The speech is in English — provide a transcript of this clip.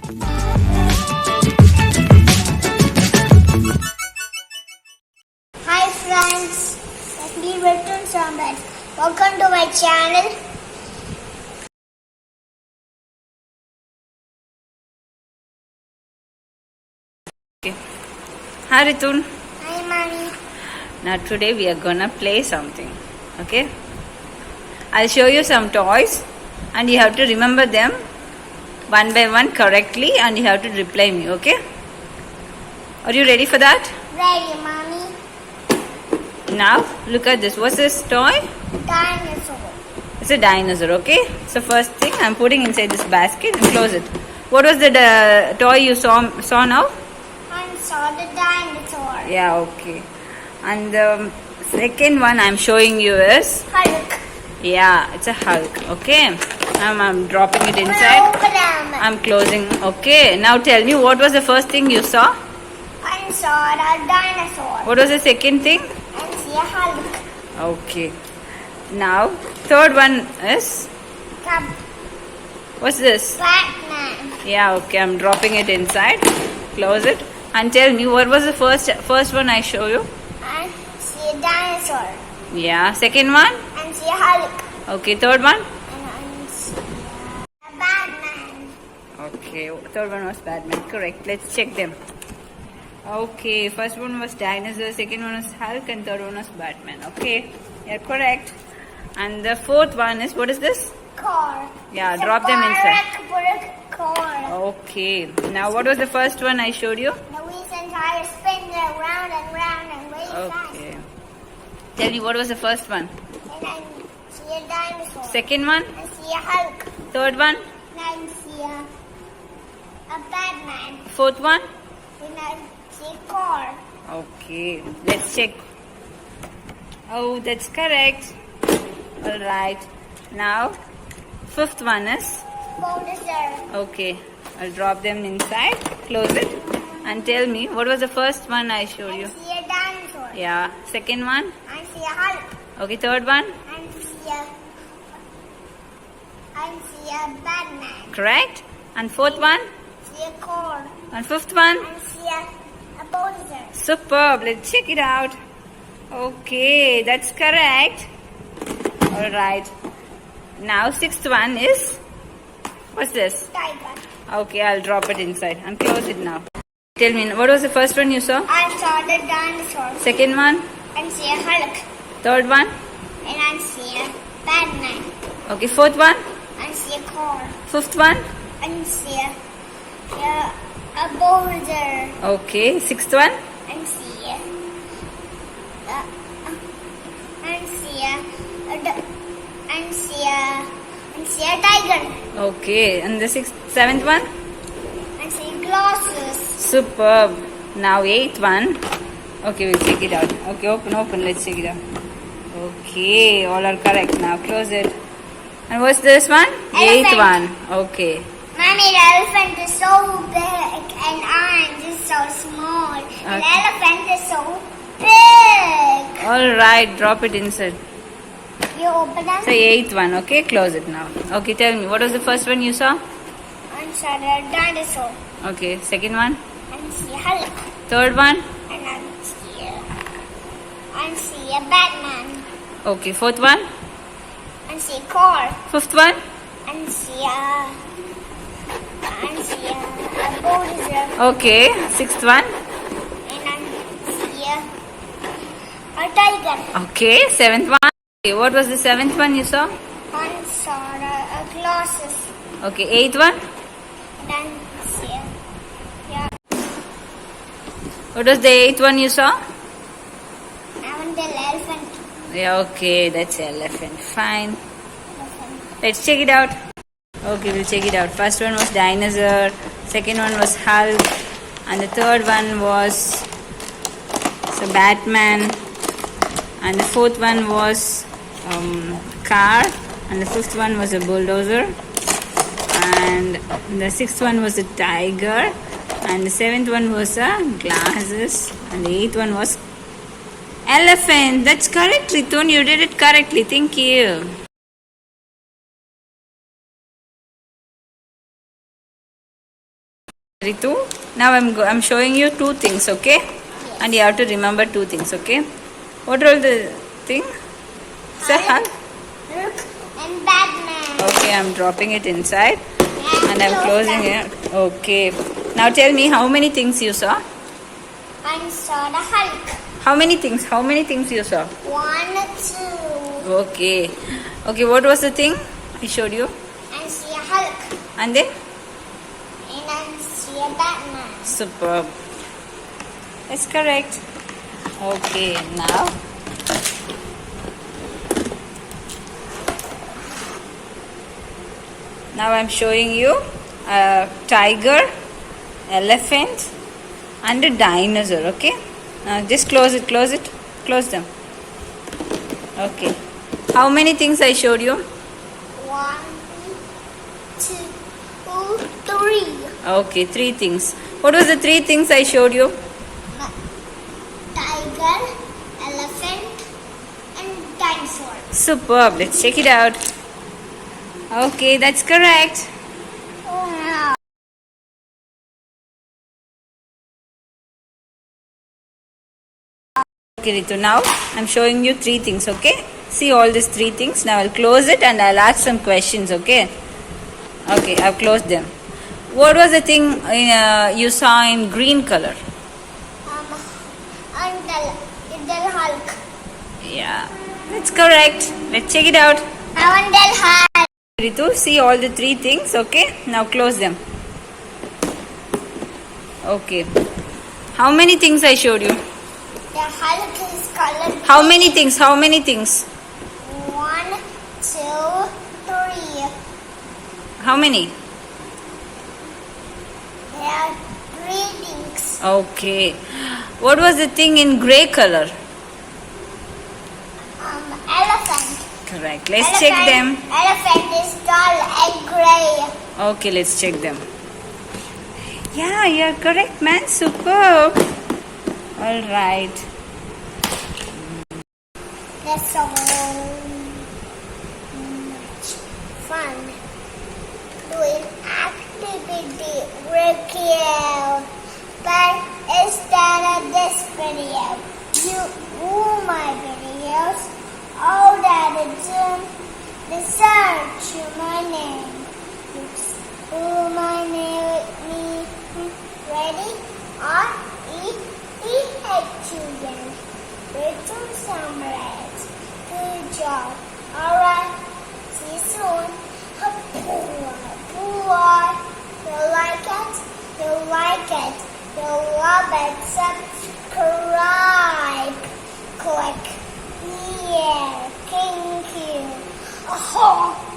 Hi friends, let me return Soundbite. Welcome to my channel. Okay. Hi Ritun. Hi Mommy. Now today we are gonna play something. Okay? I'll show you some toys and you have to remember them one by one correctly and you have to reply me, okay? Are you ready for that? Ready, Mommy? Now look at this. What's this toy? Dinosaur. It's a dinosaur, okay? So first thing I'm putting inside this basket and close it. What was the toy you saw now? I saw the dinosaur. Yeah, okay. And the second one I'm showing you is, Hulk. yeah, it's a Hulk, okay? I'm dropping it inside. Open them. I'm closing, okay? Now tell me, what was the first thing you saw? I saw the dinosaur. What was the second thing? And see a Hulk. Okay. Now, third one is, The what's this? Batman. Yeah, okay, I'm dropping it inside. Close it. And tell me, what was the first one I show you? And see a dinosaur. Yeah, second one? And see a Hulk. Okay, third one? And I see a Batman. Okay, third one was Batman. Correct. Let's check them. Okay, first one was dinosaur, second one was Hulk, and third one was Batman. Okay, you're correct. And the fourth one is, what is this? Car. Yeah, It's a drop them inside. brick car. Okay, now what was the first one I showed you? The wheels and tires spin round and round and very fast. Okay. Tell me, what was the first one? And I see a dinosaur. Second one? I see a Hulk. Third one? And I see a Batman. Fourth one? And I see a car. Okay, let's check. Oh, that's correct. Alright. Now, fifth one is? Bulldozer. Okay, I'll drop them inside, close it, and tell me, what was the first one I showed I you? see a dinosaur. Yeah, second one? I see a Hulk. Okay, third one? I see a Batman. Correct. And fourth one? See a car. And fifth one? I see a bulldozer. Superb, let's check it out. Okay, that's correct. Alright. Now, sixth one is? What's this? Tiger. Okay, I'll drop it inside and close it now. Tell me, what was the first one you saw? I saw the dinosaur. Second one? I see a Hulk. Third one? And I see a Batman. Okay, fourth one? I see a car. Fifth one? I see a bulldozer. Okay, sixth one? I see a tiger. Okay, and the seventh one? I see glasses. Superb. Now eighth one. Okay, we'll check it out. Okay, open, let's check it out. Okay, all are correct. Now close it. And what's this one? Eighth one. Okay. Mommy, the elephant is so big and orange is so small. The Okay. elephant is so big. Alright, drop it inside. You open them? So eighth one, okay? Close it now. Okay, tell me, what was the first one you saw? I saw the dinosaur. Okay, second one? And see a Hulk. Third one? And I see a Batman. Okay, fourth one? And see a car. Fifth one? And see a bulldozer. Okay, sixth one? And I see a tiger. Okay, seventh one? Okay, what was the seventh one you saw? I saw the glasses. Okay, eighth one? And I see What was the eighth one you saw? the elephant. Yeah, okay, that's elephant. Fine. Let's check it out. Okay, we'll check it out. First one was dinosaur, second one was Hulk, and the third one was Batman, and the fourth one was car, and the fifth one was a bulldozer, and the sixth one was a tiger, and the seventh one was a glasses, and the eighth one was elephant. That's correct, Ritun. You did it correctly. Thank you. Ritu, now I'm showing you two things, okay? And you have to remember two things, okay? What are the thing? Say Hulk. Hulk and Batman. Okay, I'm dropping it inside and I'm closing it. Okay. Now tell me how many things you saw? I saw the Hulk. How many things? How many things you saw? 1, 2. Okay. Okay, what was the thing I showed you? I see a Hulk. And then? And I see a Batman. Superb. That's correct. Okay, now. Now I'm showing you a tiger, elephant, and a dinosaur. Okay. Now just close it. Close it. Close them. Okay. How many things I showed you? 1, 2, 3. Okay, three things. What was the three things I showed you? Tiger, elephant, and dinosaur. Superb. Let's check it out. Okay, that's correct. Wow. Okay, Ritu, now I'm showing you three things, okay? See all these three things. Now I'll close it and I'll ask some questions, okay? Okay, I've closed them. What was the thing you saw in green color? And the Hulk. Yeah, that's correct. Let's check it out. I want the Hulk. Ritu, see all the three things, okay? Now close them. Okay. How many things I showed you? The Hulk is colored. How many things? How many things? 1, 2, 3. How many? There are 3 things. Okay. What was the thing in grey color? Elephant. Correct. Let's check them. Elephant is dull and grey. Okay, let's check them. Yeah, you're correct, man. Superb. All right. That's so much fun doing activity with you. But instead of this video, you all my videos, all that is the search my name. You spell my name with me. Ready? R-E-E-H-U-N. Rachel Summers. Good job. Alright. See you soon. You like it? You like it? You love it? Subscribe. Click here. Thank you. Oh.